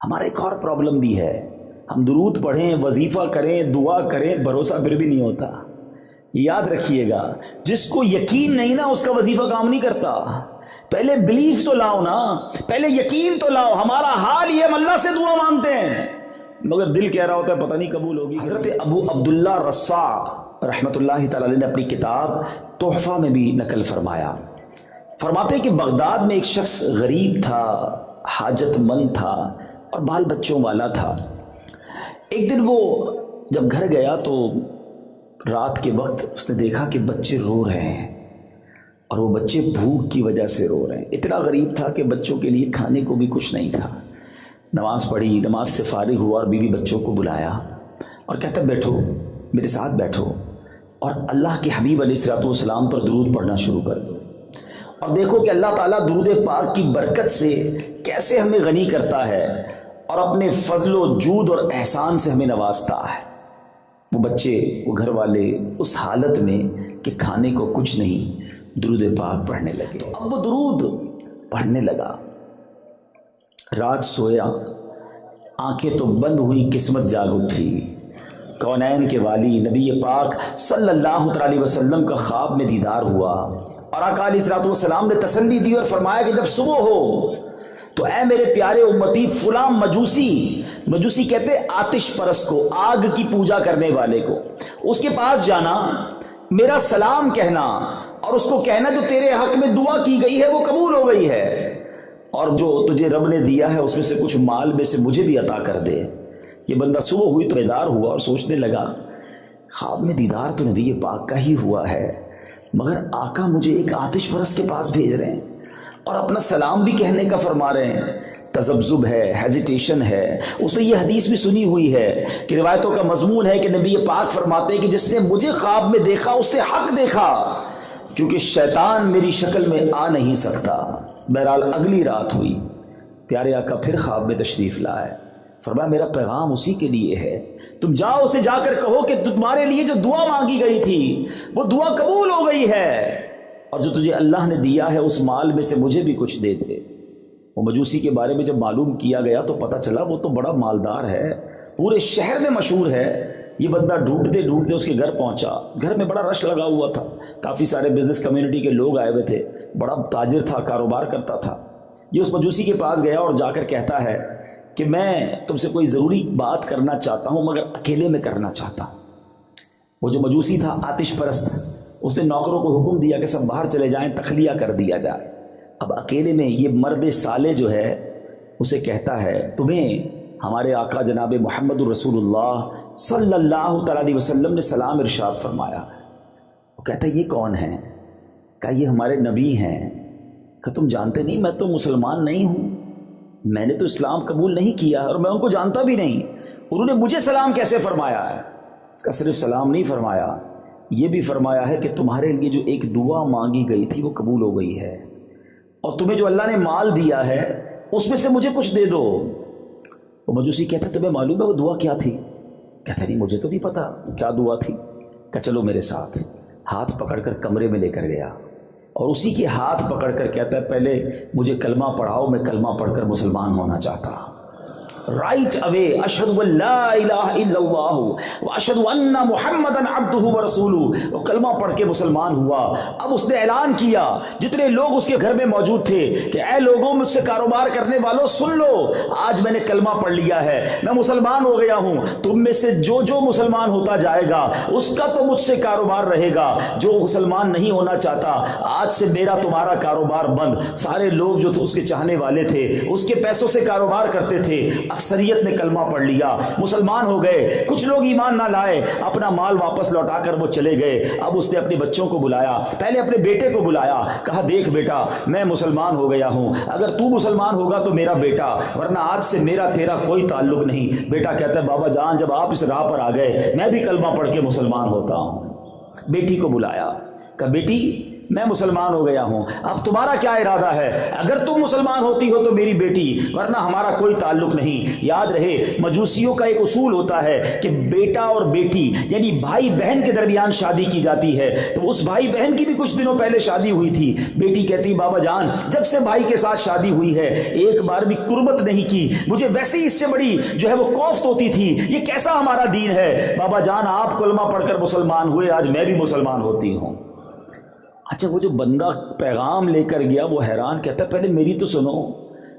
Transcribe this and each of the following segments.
ہمارا ایک اور پرابلم بھی ہے، ہم درود پڑھیں، وظیفہ کریں، دعا کریں، بھروسہ پھر بھی نہیں ہوتا۔ یاد رکھیے گا، جس کو یقین نہیں نا اس کا وظیفہ کام نہیں کرتا۔ پہلے بلیف تو لاؤ نا، پہلے یقین تو لاؤ۔ ہمارا حال یہ، ہم اللہ سے دعا مانگتے ہیں مگر دل کہہ رہا ہوتا ہے پتہ نہیں قبول ہوگی۔ حضرت ابو عبداللہ رصاع رحمۃ اللہ تعالی علیہ نے اپنی کتاب تحفہ میں بھی نقل فرمایا، فرماتے ہیں کہ بغداد میں ایک شخص غریب تھا، حاجت مند تھا اور بال بچوں والا تھا۔ ایک دن وہ جب گھر گیا تو رات کے وقت اس نے دیکھا کہ بچے رو رہے ہیں، اور وہ بچے بھوک کی وجہ سے رو رہے ہیں۔ اتنا غریب تھا کہ بچوں کے لیے کھانے کو بھی کچھ نہیں تھا۔ نماز پڑھی، نماز سے فارغ ہوا اور بیوی بچوں کو بلایا اور کہتا بیٹھو، میرے ساتھ بیٹھو اور اللہ کے حبیب علیہ الصلوۃ والسلام پر درود پڑھنا شروع کر دو، اور دیکھو کہ اللہ تعالیٰ درود پاک کی برکت سے کیسے ہمیں غنی کرتا ہے اور اپنے فضل و جود اور احسان سے ہمیں نوازتا ہے۔ وہ بچے، وہ گھر والے اس حالت میں کہ کھانے کو کچھ نہیں، درود پاک پڑھنے لگے۔ تو اب وہ درود پڑھنے لگا، رات سویا، آنکھیں تو بند ہوئی، قسمت جاگ اٹھی۔ کونین کے والی نبی پاک صلی اللہ علیہ وسلم کا خواب میں دیدار ہوا، اور آقا علیہ الصلوۃ والسلام نے تسلی دی اور فرمایا کہ جب صبح ہو تو اے میرے پیارے امتی، فلاں مجوسی کہتے آتش پرست کو، آگ کی پوجا کرنے والے کو، اس کے پاس جانا، میرا سلام کہنا اور اس کو کہنا جو تیرے حق میں دعا کی گئی ہے وہ قبول ہو گئی ہے، اور جو تجھے رب نے دیا ہے اس میں سے کچھ مال میں سے مجھے بھی عطا کر دے۔ یہ بندہ صبح ہوئی تو بیدار ہوا اور سوچنے لگا، خواب میں دیدار تو نبی پاک کا ہی ہوا ہے، مگر آقا مجھے ایک آتش پرست کے پاس بھیج رہے ہیں اور اپنا سلام بھی کہنے کا فرما رہے ہیں۔ تذبذب ہے، ہیزیٹیشن ہے۔ اس نے یہ حدیث بھی سنی ہوئی ہے کہ روایتوں کا مضمون ہے کہ نبی پاک فرماتے ہیں کہ جس نے مجھے خواب میں دیکھا اس نے حق دیکھا، کیونکہ شیطان میری شکل میں آ نہیں سکتا۔ بہرحال اگلی رات ہوئی، پیارے آقا پھر خواب میں تشریف لائے، فرمایا میرا پیغام اسی کے لیے ہے، تم جاؤ اسے جا کر کہو کہ تمہارے لیے جو دعا مانگی گئی تھی وہ دعا قبول ہو گئی ہے، اور جو تجھے اللہ نے دیا ہے اس مال میں سے مجھے بھی کچھ دے دے۔ وہ مجوسی کے بارے میں جب معلوم کیا گیا تو پتہ چلا وہ تو بڑا مالدار ہے، پورے شہر میں مشہور ہے۔ یہ بندہ ڈھونڈتے ڈھونڈتے اس کے گھر پہنچا، گھر میں بڑا رش لگا ہوا تھا، کافی سارے بزنس کمیونٹی کے لوگ آئے ہوئے تھے، بڑا تاجر تھا، کاروبار کرتا تھا۔ یہ اس مجوسی کے پاس گیا اور جا کر کہتا ہے کہ میں تم سے کوئی ضروری بات کرنا چاہتا ہوں مگر اکیلے میں کرنا چاہتا ہوں۔ وہ جو مجوسی تھا آتش پرست، اس نے نوکروں کو حکم دیا کہ سب باہر چلے جائیں، تخلیہ کر دیا جائے۔ اب اکیلے میں یہ مرد صالح جو ہے اسے کہتا ہے تمہیں ہمارے آقا جناب محمد رسول اللہ صلی اللہ تعالی علیہ وسلم نے سلام ارشاد فرمایا۔ وہ کہتا ہے یہ کون ہیں؟ کہا یہ ہمارے نبی ہیں۔ کہ تم جانتے نہیں میں تو مسلمان نہیں ہوں، میں نے تو اسلام قبول نہیں کیا اور میں ان کو جانتا بھی نہیں، انہوں نے مجھے سلام کیسے فرمایا ہے؟ اس کا صرف سلام نہیں فرمایا، یہ بھی فرمایا ہے کہ تمہارے لیے جو ایک دعا مانگی گئی تھی وہ قبول ہو گئی ہے، اور تمہیں جو اللہ نے مال دیا ہے اس میں سے مجھے کچھ دے دو۔ وہ مجوسی کہتا ہے تمہیں معلوم ہے وہ دعا کیا تھی؟ کہتا نہیں مجھے تو نہیں پتا کیا دعا تھی۔ کہ چلو میرے ساتھ، ہاتھ پکڑ کر کمرے میں لے کر گیا اور اسی کے ہاتھ پکڑ کر کہتا ہے پہلے مجھے کلمہ پڑھاؤ، میں کلمہ پڑھ کر مسلمان ہونا چاہتا۔ رائٹ اوے اشہد ان لا الہ الا اللہ واشہد ان محمدن عبدہ ورسولہ، وہ کلمہ پڑھ کے مسلمان ہوا۔ اب اس نے اعلان کیا جتنے لوگ اس کے گھر میں موجود تھے کہ اے لوگوں مجھ سے کاروبار کرنے والوں سن لو، آج میں نے کلمہ پڑھ لیا ہے، میں مسلمان ہو گیا ہوں، تم میں سے جو مسلمان ہوتا جائے گا اس کا تو مجھ سے کاروبار رہے گا، جو مسلمان نہیں ہونا چاہتا آج سے میرا تمہارا کاروبار بند۔ سارے لوگ جو اس کے چاہنے والے تھے اس کے پیسوں سے کاروبار کرتے تھے، اکثریت نے کلمہ پڑھ لیا، مسلمان ہو گئے۔ کچھ لوگ ایمان نہ لائے، اپنا مال واپس لوٹا کر وہ چلے گئے۔ اب اس نے اپنے بچوں کو بلایا، پہلے اپنے بیٹے کو بلایا، کہا دیکھ بیٹا میں مسلمان ہو گیا ہوں، اگر تو مسلمان ہوگا تو میرا بیٹا، ورنہ آج سے میرا تیرا کوئی تعلق نہیں۔ بیٹا کہتا ہے بابا جان جب آپ اس راہ پر آ گئے میں بھی کلمہ پڑھ کے مسلمان ہوتا ہوں۔ بیٹی کو بلایا، کہا بیٹی میں مسلمان ہو گیا ہوں، اب تمہارا کیا ارادہ ہے؟ اگر تم مسلمان ہوتی ہو تو میری بیٹی، ورنہ ہمارا کوئی تعلق نہیں۔ یاد رہے مجوسیوں کا ایک اصول ہوتا ہے کہ بیٹا اور بیٹی یعنی بھائی بہن کے درمیان شادی کی جاتی ہے، تو اس بھائی بہن کی بھی کچھ دنوں پہلے شادی ہوئی تھی۔ بیٹی کہتی بابا جان جب سے بھائی کے ساتھ شادی ہوئی ہے ایک بار بھی قربت نہیں کی، مجھے ویسے ہی اس سے بڑی جو ہے وہ کوفت ہوتی تھی، یہ کیسا ہمارا دین ہے؟ بابا جان آپ کلمہ پڑھ کر مسلمان ہوئے، آج میں بھی مسلمان ہوتی ہوں۔ اچھا وہ جو بندہ پیغام لے کر گیا وہ حیران، کہتا ہے پہلے میری تو سنو،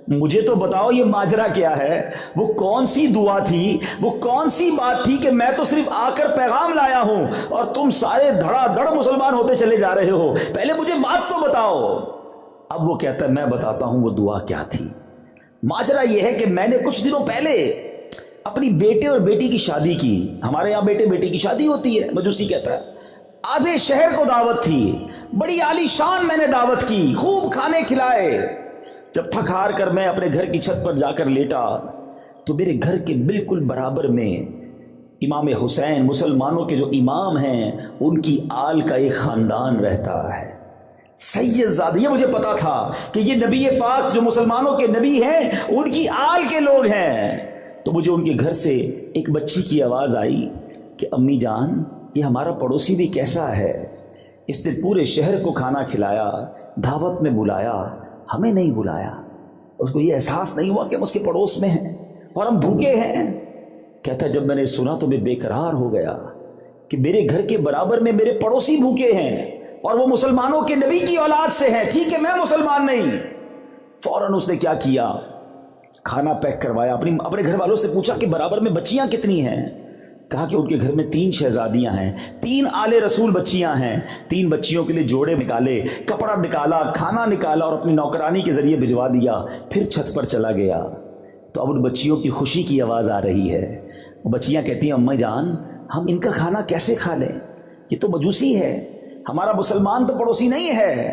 مجھے تو بتاؤ یہ ماجرا کیا ہے؟ وہ کون سی دعا تھی، وہ کون سی بات تھی کہ میں تو صرف آ کر پیغام لایا ہوں اور تم سارے دھڑا دھڑ مسلمان ہوتے چلے جا رہے ہو؟ پہلے مجھے بات تو بتاؤ۔ اب وہ کہتا ہے میں بتاتا ہوں وہ دعا کیا تھی۔ ماجرا یہ ہے کہ میں نے کچھ دنوں پہلے اپنی بیٹے اور بیٹی کی شادی کی، ہمارے یہاں بیٹے بیٹی کی شادی ہوتی ہے، مجوسی کہتا ہے، آدھے شہر کو دعوت تھی، بڑی عالی شان میں نے دعوت کی، خوب کھانے کھلائے۔ جب تھک ہار کر میں اپنے گھر کی چھت پر جا کر لیٹا تو میرے گھر کے بالکل برابر میں امام حسین، مسلمانوں کے جو امام ہیں، ان کی آل کا ایک خاندان رہتا ہے، سید زادہ۔ یہ مجھے پتا تھا کہ یہ نبی پاک جو مسلمانوں کے نبی ہیں ان کی آل کے لوگ ہیں۔ تو مجھے ان کے گھر سے ایک بچی کی آواز آئی کہ امی جان یہ ہمارا پڑوسی بھی کیسا ہے، اس نے پورے شہر کو کھانا کھلایا، دعوت میں بلایا، ہمیں نہیں بلایا۔ اس کو یہ احساس نہیں ہوا کہ ہم اس کے پڑوس میں ہیں اور ہم بھوکے ہیں۔ کہتا ہے جب میں نے سنا تو میں بے قرار ہو گیا کہ میرے گھر کے برابر میں میرے پڑوسی بھوکے ہیں اور وہ مسلمانوں کے نبی کی اولاد سے ہیں، ٹھیک ہے میں مسلمان نہیں۔ فوراً اس نے کیا کیا، کھانا پیک کروایا، اپنے گھر والوں سے پوچھا کہ برابر میں بچیاں کتنی ہیں؟ کہا کہ ان کے گھر میں 3 شہزادیاں ہیں، 3 آل رسول بچیاں ہیں۔ 3 بچیوں کے لیے جوڑے نکالے، کپڑا نکالا، کھانا نکالا اور اپنی نوکرانی کے ذریعے بھجوا دیا، پھر چھت پر چلا گیا۔ تو اب ان بچیوں کی خوشی کی آواز آ رہی ہے، وہ بچیاں کہتی ہیں امی جان ہم ان کا کھانا کیسے کھا لیں، یہ تو مجوسی ہے، ہمارا مسلمان تو پڑوسی نہیں ہے۔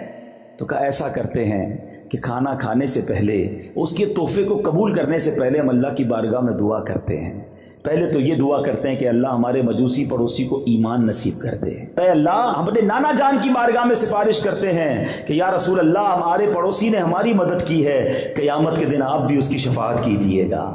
تو کہا ایسا کرتے ہیں کہ کھانا کھانے سے پہلے، اس کے تحفے کو قبول کرنے سے پہلے ہم اللہ کی بارگاہ میں دعا کرتے ہیں۔ پہلے تو یہ دعا کرتے ہیں کہ اللہ ہمارے مجوسی پڑوسی کو ایمان نصیب کر دے۔ اے اللہ ہم اپنے نانا جان کی بارگاہ میں سفارش کرتے ہیں کہ یا رسول اللہ ہمارے پڑوسی نے ہماری مدد کی ہے، قیامت کے دن آپ بھی اس کی شفاعت کیجئے گا۔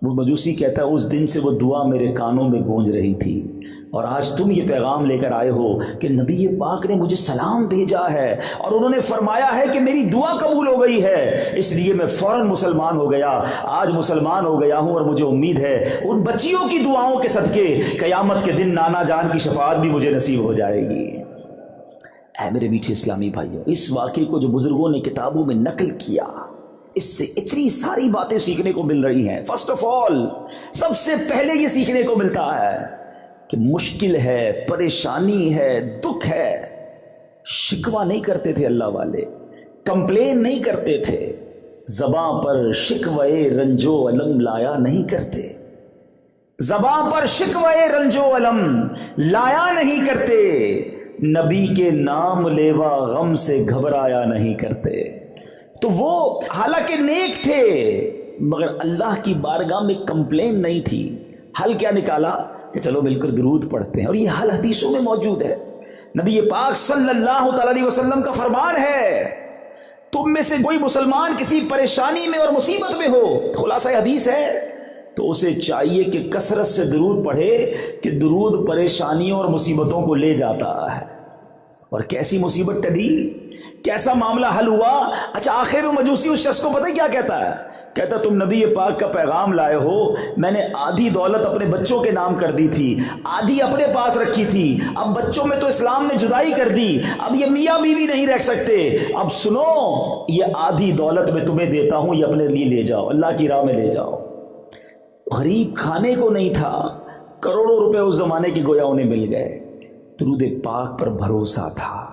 وہ مجوسی کہتا ہے اس دن سے وہ دعا میرے کانوں میں گونج رہی تھی، اور آج تم یہ پیغام لے کر آئے ہو کہ نبی پاک نے مجھے سلام بھیجا ہے اور انہوں نے فرمایا ہے کہ میری دعا قبول ہو گئی ہے، اس لیے میں فوراً مسلمان ہو گیا۔ آج مسلمان ہو گیا ہوں اور مجھے امید ہے ان بچیوں کی دعاؤں کے صدقے قیامت کے دن نانا جان کی شفاعت بھی مجھے نصیب ہو جائے گی۔ اے میرے میٹھے اسلامی بھائیوں، اس واقعے کو جو بزرگوں نے کتابوں میں نقل کیا، اس سے اتنی ساری باتیں سیکھنے کو مل رہی ہیں۔ فرسٹ آف آل سب سے پہلے یہ سیکھنے کو ملتا ہے کہ مشکل ہے، پریشانی ہے، دکھ ہے، شکوہ نہیں کرتے تھے اللہ والے، کمپلین نہیں کرتے تھے، زباں پر شکوے رنجو علم لایا نہیں کرتے، زباں پر شکوے رنجو علم لایا نہیں کرتے، نبی کے نام لیوا غم سے گھبرایا نہیں کرتے۔ تو وہ حالانکہ نیک تھے مگر اللہ کی بارگاہ میں کمپلین نہیں تھی۔ حل کیا نکالا کہ چلو مل کر درود پڑھتے ہیں، اور یہ حل حدیثوں میں موجود ہے۔ نبی پاک صلی اللہ تعالی علیہ وسلم کا فرمان ہے تم میں سے کوئی مسلمان کسی پریشانی میں اور مصیبت میں ہو، خلاصہ حدیث ہے، تو اسے چاہیے کہ کثرت سے درود پڑھے کہ درود پریشانیوں اور مصیبتوں کو لے جاتا ہے۔ اور کیسی مصیبت ٹلی، کیسا معاملہ حل ہوا۔ اچھا آخر میں مجوسی اس شخص کو پتہ ہی کیا کہتا ہے؟ کہتا تم نبی پاک کا پیغام لائے ہو، میں نے آدھی دولت اپنے بچوں کے نام کر دی تھی، آدھی اپنے پاس رکھی تھی، اب بچوں میں تو اسلام نے جدائی کر دی، اب یہ میاں بیوی نہیں رہ سکتے، اب سنو یہ آدھی دولت میں تمہیں دیتا ہوں، یہ اپنے لیے لے جاؤ، اللہ کی راہ میں لے جاؤ۔ غریب کھانے کو نہیں تھا، کروڑوں روپے اس زمانے کے گویا انہیں مل گئے، درود پاک پر بھروسہ تھا۔